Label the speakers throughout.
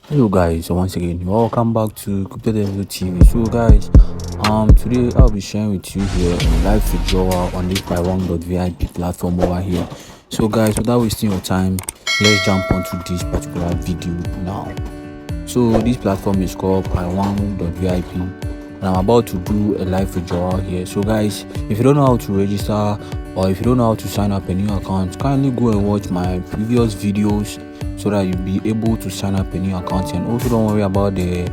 Speaker 1: Hello guys, once again welcome back to Crypto Denzel TV. So guys, today I'll be sharing with you here a live withdrawal on this by one.vip platform over here. So guys, without wasting your time, let's jump onto this particular video now. So this platform is called by1.vip and I'm about to do a live withdrawal here. So guys, if you don't know how to register or if you don't know how to sign up a new account, kindly go and watch my previous videos so that you'll be able to sign up a new account. And also don't worry about the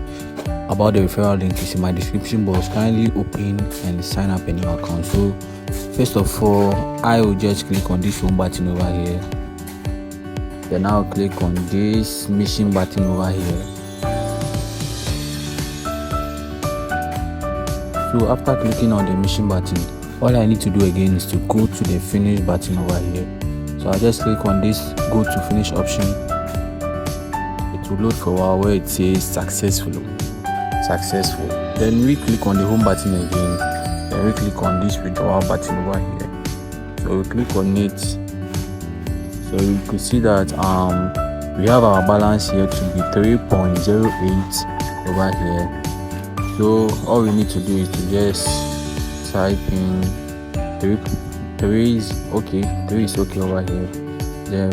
Speaker 1: referral link is in my description box. Kindly open and sign up a new account. So first of all, I will just click on this home button over here. Then I'll click on this mission button over here. So after clicking on the mission button, all I need to do again is to go to the finish button over here. So I'll just click on this go to finish option. It will load for a while where it says successful. Then we click on the home button again. Then we click on this withdrawal button over here. So we click on it. So you can see that we have our balance here to be 3.08 over here. So all we need to do is to just type in 3 is okay over here. Then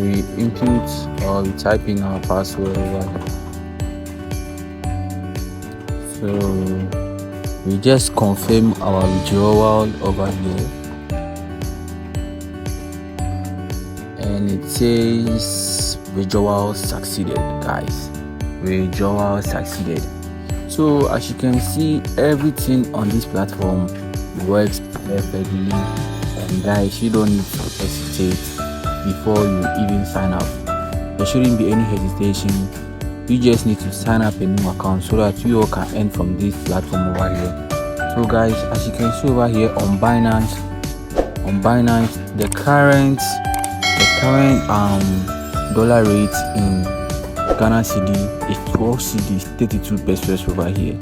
Speaker 1: we input or we type in our password over here. So we just confirm our withdrawal over here, and it says withdrawal succeeded, guys. Withdrawal succeeded. So as you can see, everything on this platform works perfectly, and guys, you don't need to hesitate before you even sign up. There shouldn't be any hesitation. You just need to sign up a new account so that you all can earn from this platform over here. So guys, as you can see over here on Binance, the current dollar rate in Ghana cedi is 12 cedis 32 pesos over here.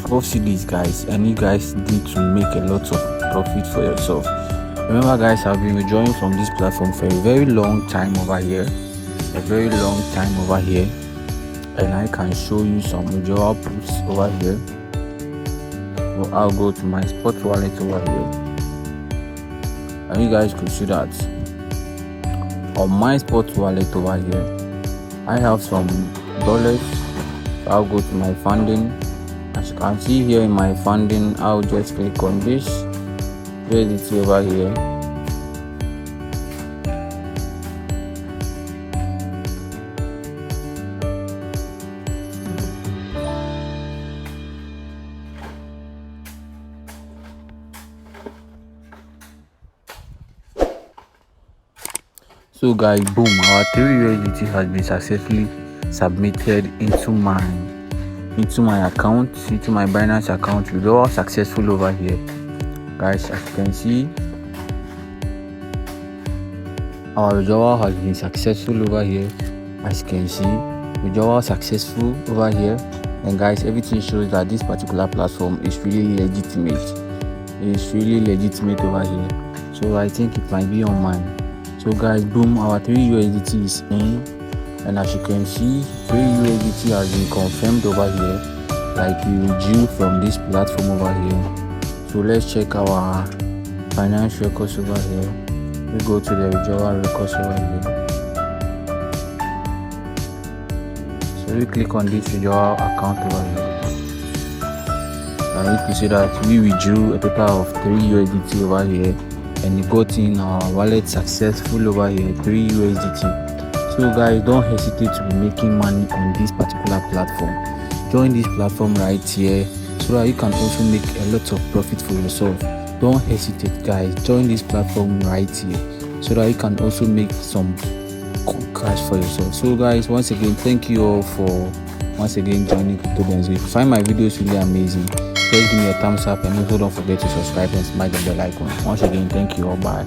Speaker 1: 12 cedis, guys, and you guys need to make a lot of profit for yourself. Remember guys, I've been withdrawing from this platform for a very long time over here, and I can show you some withdrawal proofs over here. So I'll go to my spot wallet over here, and you guys could see that on my spot wallet over here I have some dollars. So I'll go to my funding. As you can see here in my funding, I'll just click on this USDT over here. So guys, boom, our 3 USDT has been successfully submitted into my account, into my Binance account. Withdrawal successful over here, guys. As you can see, our withdrawal has been successful over here. As you can see, withdrawal successful over here. And guys, everything shows that this particular platform is really legitimate. It's really legitimate over here. So I think it might be on mine. So guys, boom, our 3 USDT is in, and as you can see, 3 USDT has been confirmed over here, like we withdrew from this platform over here. So let's check our finance records over here. We go to the withdrawal records over here. So we click on this withdrawal account over here, and you can see that we withdrew a total of 3 USDT over here, and we got in our wallet successful over here, 3 USDT. So guys, don't hesitate to be making money on this particular platform. Join this platform right here so that you can also make a lot of profit for yourself. Don't hesitate guys, join this platform right here so that you can also make some cool cash for yourself. So guys, once again, thank you all for joining Crypto Denzel. If you find my videos really amazing, just give me a thumbs up, and also don't forget to subscribe and smash the bell icon. Once again, thank you all. Bye.